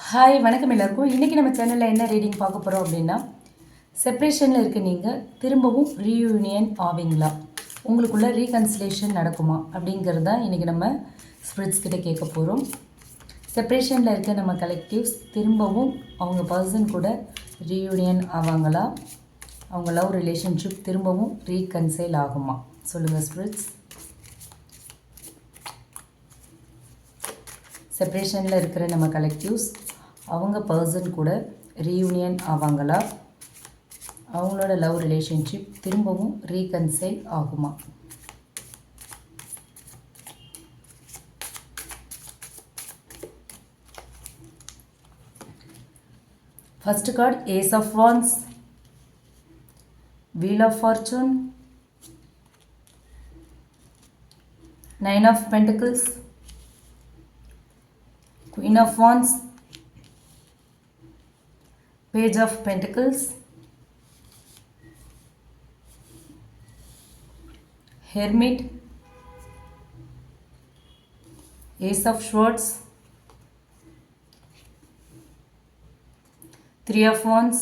Hi வணக்கம் எல்லாருக்கும். இன்றைக்கி நம்ம சேனலில் என்ன ரீடிங் பார்க்க போகிறோம் அப்படின்னா, செப்ரேஷனில் இருக்க நீங்கள் திரும்பவும் ரீயூனியன் ஆவீங்களா, உங்களுக்குள்ள ரீகன்சிலேஷன் நடக்குமா அப்படிங்கிறது தான் இன்றைக்கி நம்ம ஸ்பிரிட்ஸ் கிட்ட கேட்க போகிறோம். செப்ரேஷனில் இருக்க நம்ம கலெக்டிவ்ஸ் திரும்பவும் அவங்க பர்சன் கூட ரீயூனியன் ஆவாங்களா, அவங்க லவ் ரிலேஷன்ஷிப் திரும்பவும் ரீகன்சைல் ஆகுமா, சொல்லுங்கள் ஸ்பிரிட்ஸ். செப்ரேஷனில் இருக்கிற நம்ம கலெக்டிவ்ஸ் அவங்க பர்சன் கூட ரீயூனியன் ஆவாங்களா, அவங்களோட லவ் ரிலேஷன்ஷிப் திரும்பவும் ரீகன்சைல் ஆகுமா. First card ace of wands, wheel of fortune, nine of pentacles, Queen of Wands, Page of Pentacles, Hermit, Ace of Swords, Three of Wands,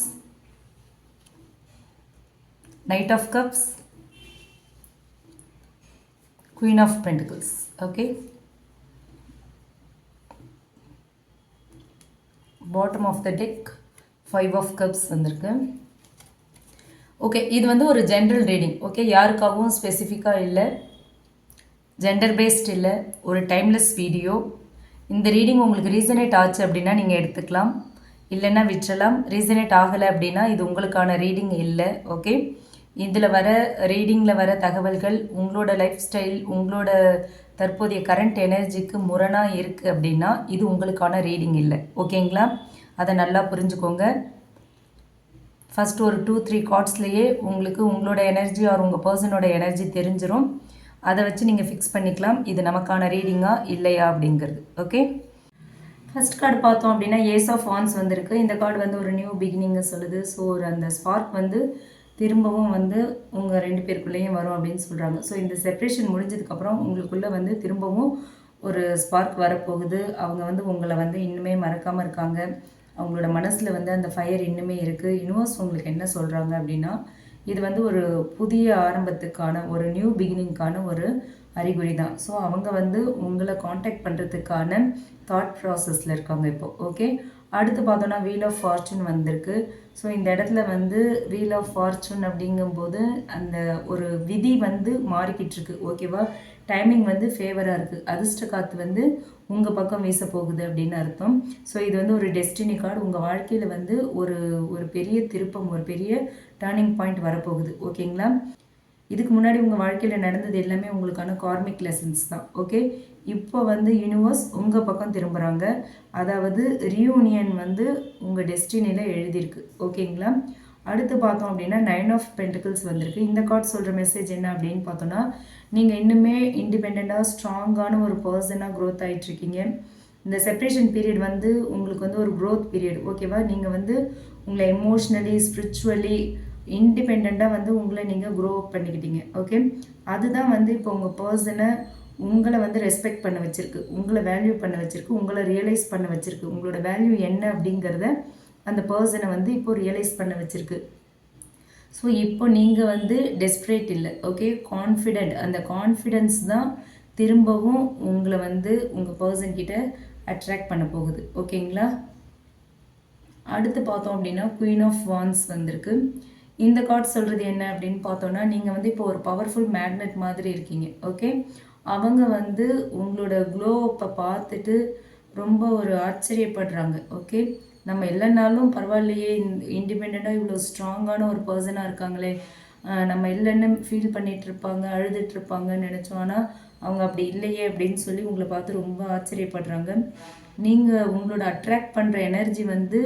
Knight of Cups, Queen of Pentacles. Okay. Bottom of the deck five of cups வந்திருக்கு. Okay, இது வந்து ஒரு general reading. Okay, யாருக்காகவும் ஸ்பெசிஃபிக்காக இல்லை, gender based இல்லை, ஒரு timeless video. இந்த ரீடிங் உங்களுக்கு ரீசனேட் ஆச்சு அப்படின்னா நீங்கள் எடுத்துக்கலாம், இல்லைன்னா விட்டுறலாம். ரீசனேட் ஆகலை அப்படின்னா இது உங்களுக்கான ரீடிங் இல்லை. ஓகே, இதில் வர ரீடிங்கில் வர தகவல்கள் உங்களோட லைஃப் ஸ்டைல், உங்களோட தற்போதைய கரண்ட் எனர்ஜிக்கு முரணாக இருக்குது அப்படின்னா இது உங்களுக்கான ரீடிங் இல்லை. ஓகேங்களா, அதை நல்லா புரிஞ்சுக்கோங்க. ஃபஸ்ட் ஒரு 2-3 கார்ட்ஸ்லேயே உங்களுக்கு உங்களோட எனர்ஜி ஆர் உங்கள் பர்சனோட எனர்ஜி தெரிஞ்சிடும். அதை வச்சு நீங்கள் ஃபிக்ஸ் பண்ணிக்கலாம் இது நமக்கான ரீடிங்காக இல்லையா அப்படிங்கிறது. ஓகே, ஃபஸ்ட் கார்டு பார்த்தோம் அப்படின்னா ஏஸ் ஆஃப் வான்ஸ் வந்திருக்கு. இந்த கார்டு வந்து ஒரு நியூ பிகினிங்கை சொல்லுது. ஸோ ஒரு அந்த ஸ்பார்க் வந்து திரும்பவும் வந்து உங்கள் 2 பேருக்குள்ளேயும் வரும் அப்படின்னு சொல்கிறாங்க. ஸோ இந்த செப்ரேஷன் முடிஞ்சதுக்கப்புறம் உங்களுக்குள்ளே வந்து திரும்பவும் ஒரு ஸ்பார்க் வரப்போகுது. அவங்க வந்து உங்களை வந்து இன்னுமே மறக்காமல் இருக்காங்க. அவங்களோட மனசில் வந்து அந்த ஃபயர் இன்னுமே இருக்குது. யூனிவர்ஸ் உங்களுக்கு என்ன சொல்கிறாங்க அப்படின்னா, இது வந்து ஒரு புதிய ஆரம்பத்துக்கான ஒரு நியூ பிகினிங்கான ஒரு அறிகுறி தான். ஸோ அவங்க வந்து உங்களை காண்டாக்ட் பண்ணுறதுக்கான தாட் ப்ராசஸில் இருக்காங்க இப்போ. ஓகே, அடுத்து பார்த்தோன்னா வீல் ஆஃப் ஃபார்ச்சூன் வந்திருக்கு. ஸோ இந்த இடத்துல வந்து வீல் ஆஃப் ஃபார்ச்சூன் அப்படிங்கும்போது அந்த ஒரு விதி வந்து மாறிக்கிட்டு இருக்கு. ஓகேவா, டைமிங் வந்து ஃபேவராக இருக்குது. அதிர்ஷ்ட காற்று வந்து உங்கள் பக்கம் வீச போகுது அப்படின்னு அர்த்தம். ஸோ இது வந்து ஒரு டெஸ்டினி கார்டு. உங்கள் வாழ்க்கையில் வந்து ஒரு பெரிய திருப்பம், ஒரு பெரிய டேர்னிங் பாயிண்ட் வரப்போகுது. ஓகேங்களா, இதுக்கு முன்னாடி உங்கள் வாழ்க்கையில் நடந்தது எல்லாமே உங்களுக்கான கார்மிக் லெசன்ஸ் தான். ஓகே, இப்போ வந்து யூனிவர்ஸ் உங்கள் பக்கம் திரும்புகிறாங்க. அதாவது ரீயூனியன் வந்து உங்கள் டெஸ்டினியில் எழுதியிருக்கு. ஓகேங்களா, அடுத்து பார்த்தோம் அப்படின்னா நைன் ஆஃப் பென்டிகிள்ஸ் வந்திருக்கு. இந்த கார்டு சொல்கிற மெசேஜ் என்ன அப்படின்னு பார்த்தோன்னா, நீங்கள் இன்னுமே இண்டிபெண்ட்டாக ஸ்ட்ராங்கான ஒரு பர்சனாக க்ரோத் ஆகிட்டுருக்கீங்க. இந்த செப்ரேஷன் பீரியட் வந்து உங்களுக்கு வந்து ஒரு க்ரோத் பீரியட். ஓகேவா, நீங்கள் வந்து உங்களை எமோஷ்னலி, ஸ்பிரிச்சுவலி இண்டிபெண்ட்டாக வந்து உங்களை நீங்கள் க்ரோ அப் பண்ணிக்கிட்டீங்க. ஓகே, அதுதான் வந்து இப்போ உங்கள் பர்சனை உங்களை வந்து ரெஸ்பெக்ட் பண்ண வச்சுருக்கு, உங்களை வேல்யூ பண்ண வச்சுருக்கு, உங்களை ரியலைஸ் பண்ண வச்சுருக்கு. உங்களோட வேல்யூ என்ன அப்படிங்கிறத அந்த பர்சனை வந்து இப்போ ரியலைஸ் பண்ண வச்சுருக்கு. ஸோ இப்போ நீங்கள் வந்து டெஸ்ப்ரேட் இல்லை. Okay, confident. அந்த கான்ஃபிடென்ஸ் தான் திரும்பவும் உங்களை வந்து உங்கள் பர்சன்கிட்ட அட்ராக்ட் பண்ண போகுது. ஓகேங்களா, அடுத்து பார்த்தோம் அப்படின்னா குயின் ஆஃப் வான்ஸ் வந்திருக்கு. இந்த கார்டு சொல்கிறது என்ன அப்படின்னு பார்த்தோன்னா, நீங்கள் வந்து இப்போ ஒரு பவர்ஃபுல் மேக்னெட் மாதிரி இருக்கீங்க. ஓகே, அவங்க வந்து உங்களோட க்ளோ அப்பை பார்த்துட்டு ரொம்ப ஒரு ஆச்சரியப்படுறாங்க. ஓகே, நம்ம இல்லைன்னாலும் பரவாயில்லையே, இண்டிபெண்ட்டாக இவ்வளோ ஸ்ட்ராங்கான ஒரு பர்சனாக இருக்காங்களே, நம்ம இல்லைன்னு ஃபீல் பண்ணிகிட்ருப்பாங்க, அழுதுட்ருப்பாங்கன்னு நினச்சோம். ஆனால் அவங்க அப்படி இல்லையே அப்படின்னு சொல்லி உங்களை பார்த்து ரொம்ப ஆச்சரியப்படுறாங்க. நீங்கள் உங்களோட அட்ராக்ட் பண்ணுற எனர்ஜி வந்து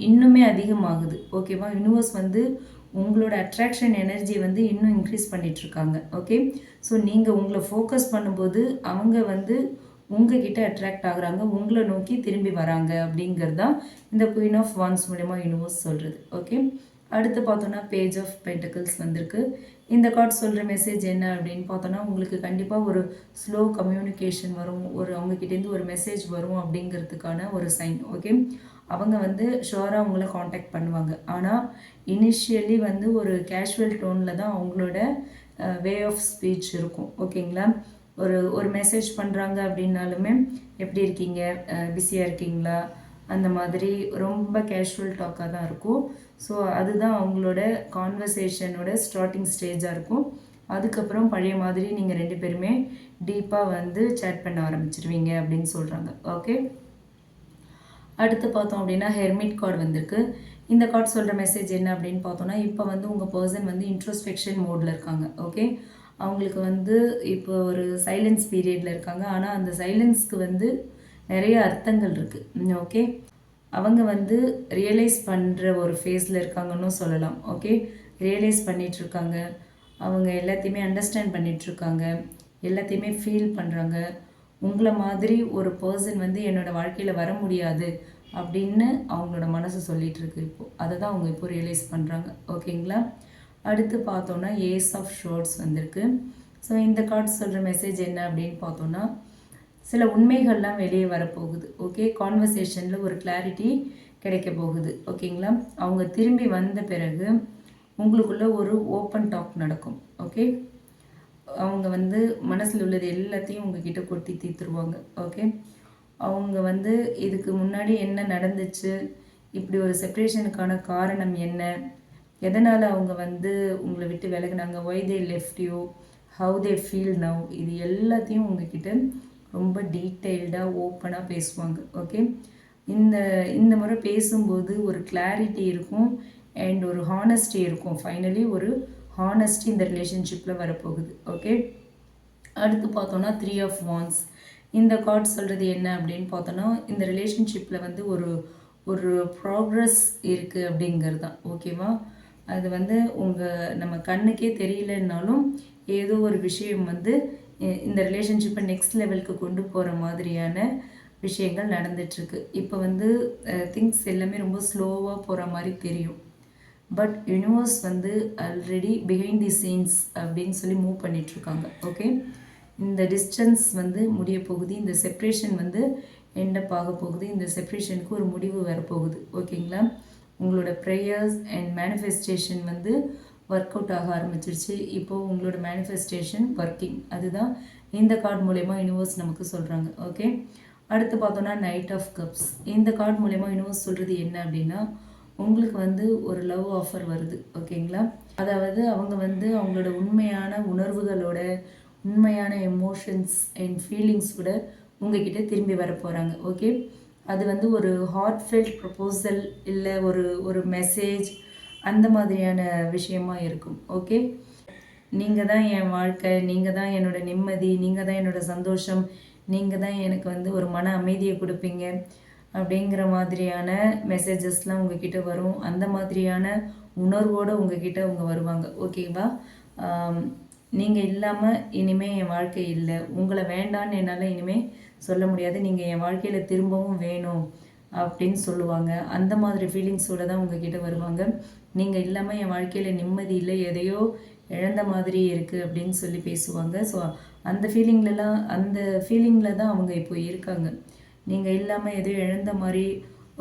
இன்னுமே அதிகமாகுது. ஓகேவா, யூனிவர்ஸ் வந்து உங்களோட அட்ராக்ஷன் எனர்ஜி வந்து இன்னும் இன்க்ரீஸ் பண்ணிகிட்ருக்காங்க. ஓகே, ஸோ நீங்கள் உங்களை ஃபோக்கஸ் பண்ணும்போது அவங்க வந்து உங்ககிட்ட அட்ராக்ட் ஆகுறாங்க, உங்களை நோக்கி திரும்பி வராங்க அப்படிங்கிறது தான் இந்த குயின் ஆஃப் வான்ஸ் மூலமா யூனிவர்ஸ் சொல்கிறது. ஓகே, அடுத்து பார்த்தோன்னா பேஜ் ஆஃப் பென்டக்கிள்ஸ் வந்திருக்கு. இந்த கார்டு சொல்கிற மெசேஜ் என்ன அப்படின்னு பார்த்தோன்னா, உங்களுக்கு கண்டிப்பாக ஒரு ஸ்லோ கம்யூனிகேஷன் வரும், ஒரு அவங்கக்கிட்டேருந்து ஒரு மெசேஜ் வரும் அப்படிங்கிறதுக்கான ஒரு சைன். ஓகே, அவங்க வந்து ஷுவராக அவங்கள காண்டாக்ட் பண்ணுவாங்க. ஆனால் இனிஷியலி வந்து ஒரு கேஷுவல் டோனில் தான் அவங்களோட வே ஆஃப் ஸ்பீச் இருக்கும். ஓகேங்களா, ஒரு மெசேஜ் பண்ணுறாங்க அப்படின்னாலுமே எப்படி இருக்கீங்க, பிஸியாக இருக்கீங்களா, அந்த மாதிரி ரொம்ப கேஷுவல் டாக்காக தான் இருக்கும். ஸோ அதுதான் அவங்களோட கான்வர்சேஷனோட ஸ்டார்டிங் ஸ்டேஜாக இருக்கும். அதுக்கப்புறம் பழைய மாதிரி நீங்கள் 2 பேருமே டீப்பாக வந்து சேட் பண்ண ஆரம்பிச்சிருவீங்க அப்படின்னு சொல்கிறாங்க. ஓகே, அடுத்து பார்த்தோம் அப்படின்னா ஹெர்மிட் கார்டு வந்திருக்கு. இந்த கார்டு சொல்கிற மெசேஜ் என்ன அப்படின்னு பார்த்தோன்னா, இப்போ வந்து உங்கள் பர்சன் வந்து இன்ட்ரோஸ்பெக்ஷன் மோடில் இருக்காங்க. ஓகே, அவங்களுக்கு வந்து இப்போ ஒரு சைலன்ஸ் பீரியடில் இருக்காங்க. ஆனால் அந்த சைலன்ஸ்க்கு வந்து நிறைய அர்த்தங்கள் இருக்குது. ஓகே, அவங்க வந்து ரியலைஸ் பண்ணுற ஒரு ஃபேஸில் இருக்காங்கன்னு சொல்லலாம். ஓகே, ரியலைஸ் பண்ணிகிட்ருக்காங்க, அவங்க எல்லாத்தையுமே அண்டர்ஸ்டாண்ட் பண்ணிகிட்ருக்காங்க, எல்லாத்தையுமே ஃபீல் பண்ணுறாங்க. உங்களை மாதிரி ஒரு பர்சன் வந்து என்னோடய வாழ்க்கையில் வர முடியாது அப்படின்னு அவங்களோட மனசு சொல்லிகிட்ருக்கு. இப்போது அதை தான் அவங்க இப்போ ரியலைஸ் பண்ணுறாங்க. ஓகேங்களா, அடுத்து பார்த்தோன்னா ஏஸ் ஆஃப் ஷோர்ட்ஸ் வந்திருக்கு. ஸோ இந்த கார்ட்ஸ் சொல்கிற மெசேஜ் என்ன அப்படின்னு பார்த்தோன்னா, சில உண்மைகள்லாம் வெளியே வரப்போகுது. ஓகே, கான்வர்சேஷனில் ஒரு கிளாரிட்டி கிடைக்க போகுது. ஓகேங்களா, அவங்க திரும்பி வந்த பிறகு உங்களுக்குள்ள ஒரு ஓப்பன் டாக் நடக்கும். ஓகே, அவங்க வந்து மனசில் உள்ளது எல்லாத்தையும் உங்ககிட்ட கொட்டி தீர்த்துருவாங்க. ஓகே, அவங்க வந்து இதுக்கு முன்னாடி என்ன நடந்துச்சு, இப்படி ஒரு செப்ரேஷனுக்கான காரணம் என்ன, எதனால் அவங்க வந்து உங்களை விட்டு விலகுனாங்க, why they left you, how they feel now, இது எல்லாத்தையும் உங்ககிட்ட ரொம்ப டீட்டெயில்டாக ஓப்பனாக பேசுவாங்க. ஓகே, இந்த முறை பேசும்போது ஒரு கிளாரிட்டி இருக்கும் அண்ட் ஒரு ஹானஸ்டி இருக்கும். ஃபைனலி ஒரு ஹானஸ்டி இந்த ரிலேஷன்ஷிப்பில் வரப்போகுது. ஓகே, அடுத்து பார்த்தோன்னா 3 ஆஃப் வான்ஸ். இந்த கார்டு சொல்கிறது என்ன அப்படின்னு பார்த்தோன்னா, இந்த ரிலேஷன்ஷிப்பில் வந்து ஒரு ப்ராக்ரஸ் இருக்குது அப்படிங்கிறது தான். ஓகேவா, அது வந்து நம்ம கண்ணுக்கே தெரியலன்னாலும் ஏதோ ஒரு விஷயம் வந்து இந்த ரிலேஷன்ஷிப்பை நெக்ஸ்ட் லெவலுக்கு கொண்டு போகிற மாதிரியான விஷயங்கள் நடந்துகிட்ருக்கு. இப்போ வந்து திங்ஸ் எல்லாமே ரொம்ப ஸ்லோவாக போகிற மாதிரி தெரியும். பட் யூனிவர்ஸ் வந்து ஆல்ரெடி பிஹைண்ட் தி சீன்ஸ் அப்படின்னு சொல்லி மூவ் பண்ணிகிட்ருக்காங்க. ஓகே, இந்த டிஸ்டன்ஸ் வந்து முடிய போகுது, இந்த செப்ரேஷன் வந்து எண்டப் ஆக போகுது, இந்த செப்ரேஷனுக்கு ஒரு முடிவு வரப்போகுது. ஓகேங்களா, உங்களோட ப்ரேயர்ஸ் அண்ட் மேனிஃபெஸ்டேஷன் வந்து ஒர்க் அவுட் ஆக ஆரம்பிச்சிருச்சு. இப்போது உங்களோட மேனிஃபெஸ்டேஷன் ஒர்க்கிங், அதுதான் இந்த கார்டு மூலயமா யூனிவர்ஸ் நமக்கு சொல்கிறாங்க. ஓகே, அடுத்து பார்த்தோன்னா நைட் ஆஃப் கப்ஸ். இந்த கார்டு மூலயமா யூனிவர்ஸ் சொல்கிறது என்ன அப்படின்னா, உங்களுக்கு வந்து ஒரு லவ் ஆஃபர் வருது. ஓகேங்களா, அதாவது அவங்க வந்து அவங்களோட உண்மையான உணர்வுகளோட உண்மையான எமோஷன்ஸ் அண்ட் ஃபீலிங்ஸோட உங்ககிட்ட திரும்பி வர போகிறாங்க. ஓகே, அது வந்து ஒரு ஹார்ட்ஃபெல்ட் ப்ரப்போசல் இல்லை ஒரு மெசேஜ் அந்த மாதிரியான விஷயமா இருக்கும். ஓகே, நீங்கள் தான் என் வாழ்க்கை, நீங்கள் தான் என்னோடய நிம்மதி, நீங்கள் தான் என்னோடய சந்தோஷம், நீங்கள் தான் எனக்கு வந்து ஒரு மன அமைதியை கொடுப்பீங்க அப்படிங்கிற மாதிரியான மெசேஜஸ்லாம் உங்ககிட்ட வரும். அந்த மாதிரியான உணர்வோடு உங்ககிட்ட அவங்க வருவாங்க. ஓகேவா, நீங்கள் இல்லாமல் இனிமேல் என் வாழ்க்கை இல்லை, உங்களை வேண்டான்னு என்னால் இனிமேல் சொல்ல முடியாது, நீங்கள் என் வாழ்க்கையில் திரும்பவும் வேணும் அப்படின்னு சொல்லுவாங்க. அந்த மாதிரி ஃபீலிங்ஸோடு தான் உங்ககிட்ட வருவாங்க. நீங்கள் இல்லாமல் என் வாழ்க்கையில் நிம்மதி இல்லை, எதையோ இழந்த மாதிரி இருக்குது அப்படின்னு சொல்லி பேசுவாங்க. ஸோ அந்த ஃபீலிங்கில் தான் அவங்க இப்போ இருக்காங்க. நீங்கள் இல்லாமல் எதையோ இழந்த மாதிரி,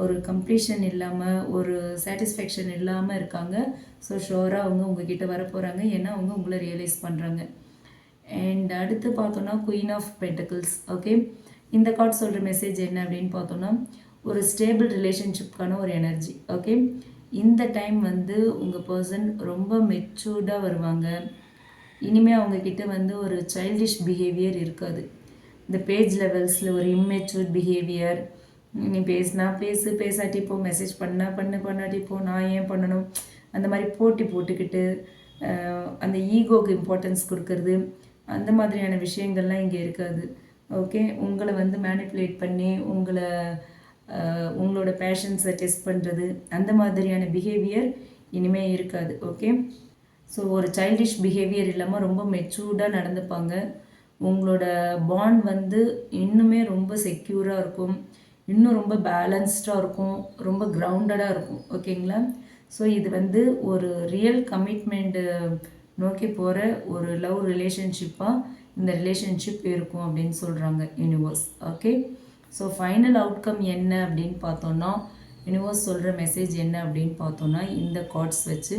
ஒரு கம்ப்ளீஷன் இல்லாமல், ஒரு சாட்டிஸ்ஃபேக்ஷன் இல்லாமல் இருக்காங்க. ஸோ ஷோராக அவங்க உங்ககிட்ட வரப்போகிறாங்க, ஏன்னா அவங்க உங்களை ரியலைஸ் பண்ணுறாங்க. அண்ட் அடுத்து பார்த்தோன்னா குயின் ஆஃப் பென்டக்கிள்ஸ். ஓகே, இந்த கார்டு சொல்கிற மெசேஜ் என்ன அப்படின்னு பார்த்தோன்னா, ஒரு ஸ்டேபிள் ரிலேஷன்ஷிப்கான ஒரு எனர்ஜி. ஓகே, இந்த டைம் வந்து உங்கள் பர்சன் ரொம்ப மெச்சூர்டாக வருவாங்க. இனிமேல் அவங்கக்கிட்ட வந்து ஒரு சைல்டிஷ் பிஹேவியர் இருக்காது. இந்த பேஜ் லெவல்ஸில் ஒரு இம்மெச்சூர் பிஹேவியர், நீ பேசுனா பேசு, பேசாட்டி போ, மெசேஜ் பண்ணாட்டி போ, நான் ஏன் பண்ணணும், அந்த மாதிரி போட்டி போட்டுக்கிட்டு அந்த ஈகோக்கு இம்பார்ட்டன்ஸ் கொடுக்கறது, அந்த மாதிரியான விஷயங்கள்லாம் இங்கே இருக்காது. ஓகே, உங்களை வந்து மேனிப்புலேட் பண்ணி உங்களோட பேஷன்ஸை டெஸ்ட் பண்ணுறது, அந்த மாதிரியான பிஹேவியர் இனிமேல் இருக்காது. ஓகே, ஸோ ஒரு சைல்டிஷ் பிஹேவியர் இல்லாமல் ரொம்ப மெச்சூர்டாக நடந்துப்பாங்க. உங்களோட பாண்ட் வந்து இன்னுமே ரொம்ப செக்யூராக இருக்கும், இன்னும் ரொம்ப பேலன்ஸ்டாக இருக்கும், ரொம்ப கிரவுண்டடாக இருக்கும். ஓகேங்களா, ஸோ இது வந்து ஒரு ரியல் கமிட்மெண்ட்டு நோக்கி போகிற ஒரு லவ் ரிலேஷன்ஷிப்பாக இந்த ரிலேஷன்ஷிப் இருக்கும் அப்படின்னு சொல்கிறாங்க universe. Okay, so final outcome என்ன அப்படின்னு பார்த்தோன்னா, யூனிவர்ஸ் சொல்கிற மெசேஜ் என்ன அப்படின்னு பார்த்தோன்னா, இந்த கார்ட்ஸ் வச்சு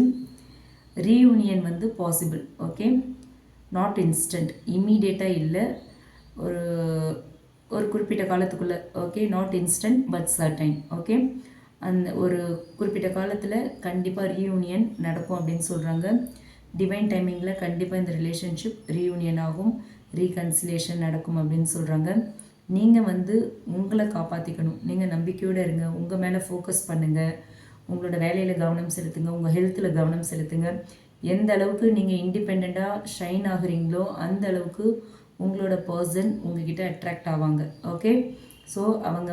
ரீயூனியன் வந்து பாசிபிள். ஓகே, நாட் இன்ஸ்டன்ட், இம்மீடியட்டாக இல்லை, ஒரு ஒரு குறிப்பிட்ட காலத்துக்குள்ளே. Okay, not instant but certain. Okay, அந்த ஒரு குறிப்பிட்ட காலத்தில் கண்டிப்பாக ரீயூனியன் நடக்கும் அப்படின்னு சொல்கிறாங்க. டிவைன் டைமிங்கில் கண்டிப்பாக இந்த ரிலேஷன்ஷிப் ரீயூனியன் ஆகும், ரீகன்சிலேஷன் நடக்கும் அப்படின்னு சொல்கிறாங்க. நீங்கள் வந்து உங்களை காப்பாற்றிக்கணும், நீங்கள் நம்பிக்கையோடு இருங்க, உங்கள் மேலே ஃபோக்கஸ் பண்ணுங்கள், உங்களோட வேலையில் கவனம் செலுத்துங்க, உங்கள் ஹெல்த்தில் கவனம் செலுத்துங்க. எந்த அளவுக்கு நீங்கள் இண்டிபெண்ட்டாக ஷைன் ஆகுறீங்களோ அந்த அளவுக்கு உங்களோட பர்சன் உங்ககிட்ட அட்ராக்ட் ஆவாங்க. ஓகே, ஸோ அவங்க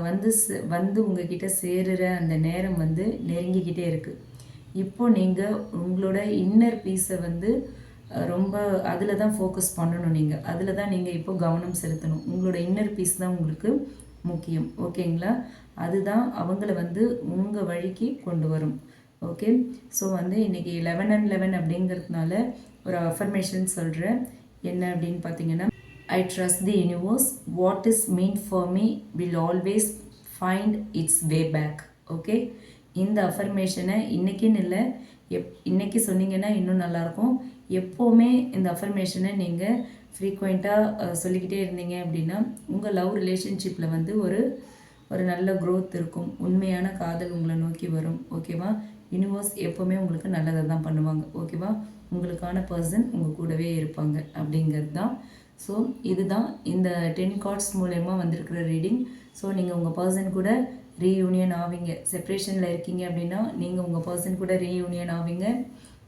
வந்து உங்ககிட்ட சேருகிற அந்த நேரம் வந்து நெருங்கிக்கிட்டே இருக்குது. இப்போ நீங்கள் உங்களோட இன்னர் பீஸை வந்து ரொம்ப அதில் தான் ஃபோக்கஸ் பண்ணணும், நீங்கள் அதில் தான் நீங்கள் இப்போ கவனம் செலுத்தணும். உங்களோட இன்னர் பீஸ் தான் உங்களுக்கு முக்கியம். ஓகேங்களா, அதுதான் அவங்கள வந்து உங்கள் வழிக்கு கொண்டு வரும். ஓகே, ஸோ வந்து இன்றைக்கி 11 and 11 அப்படிங்கிறதுனால ஒரு அஃபர்மேஷன் சொல்கிறேன். என்ன அப்படின்னு பார்த்தீங்கன்னா, I trust the universe. What is meant for me will always find its way back. Okay, இந்த அஃபர்மேஷனை இன்றைக்கின்னு இல்லை, இன்றைக்கி சொன்னீங்கன்னா இன்னும் நல்லாயிருக்கும். எப்போவுமே இந்த அஃபர்மேஷனை நீங்கள் ஃப்ரீக்வெண்ட்டாக சொல்லிக்கிட்டே இருந்தீங்க அப்படின்னா உங்கள் லவ் ரிலேஷன்ஷிப்பில் வந்து ஒரு நல்ல க்ரோத் இருக்கும், உண்மையான காதல் உங்களை நோக்கி வரும். ஓகேவா, யூனிவர்ஸ் எப்போவுமே உங்களுக்கு நல்லதை தான் பண்ணுவாங்க. ஓகேவா, உங்களுக்கான பர்சன் உங்கள் கூடவே இருப்பாங்க அப்படிங்கிறது தான். ஸோ இதுதான் இந்த 10 கார்ட்ஸ் மூலயமா வந்திருக்கிற ரீடிங். ஸோ நீங்கள் உங்கள் பர்சன் கூட ரீயூனியன் ஆவீங்க. செப்ரேஷனில் இருக்கீங்க அப்படின்னா நீங்கள் உங்கள் பர்சன் கூட ரீயூனியன் ஆவீங்க.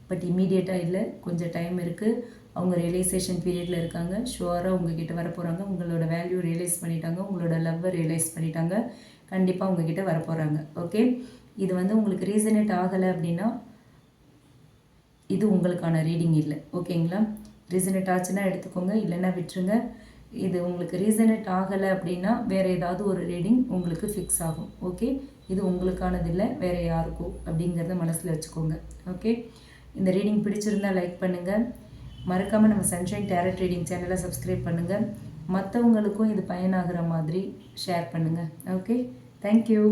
பட் இம்மீடியட்டாக இல்லை, கொஞ்சம் டைம் இருக்குது. அவங்க ரியலைசேஷன் பீரியடில் இருக்காங்க. ஷுவராக உங்ககிட்ட வர போகிறாங்க. உங்களோட வேல்யூ ரியலைஸ் பண்ணிட்டாங்க, உங்களோட லவ்வை ரியலைஸ் பண்ணிட்டாங்க. கண்டிப்பாக உங்ககிட்ட வர போகிறாங்க. ஓகே, இது வந்து உங்களுக்கு ரீசனேட் ஆகலை அப்படின்னா இது உங்களுக்கான ரீடிங் இல்லை. ஓகேங்களா, ரீசனேட் ஆச்சுன்னா எடுத்துக்கோங்க, இல்லைன்னா விட்டுருங்க. இது உங்களுக்கு ரீசனேட் ஆகலை அப்படின்னா வேறு ஏதாவது ஒரு ரீடிங் உங்களுக்கு ஃபிக்ஸ் ஆகும். ஓகே, இது உங்களுக்கானது இல்லை, வேறு யாருக்கும் அப்படிங்கிறத மனசில் வச்சுக்கோங்க. ஓகே, இந்த ரீடிங் பிடிச்சிருந்தால் லைக் பண்ணுங்கள். மறக்காமல் நம்ம சன்ஷைன் டேரட் ரீடிங் சேனலை சப்ஸ்கிரைப் பண்ணுங்கள். மற்றவங்களுக்கும் இது பயனாகிற மாதிரி ஷேர் பண்ணுங்கள். Okay, thank you.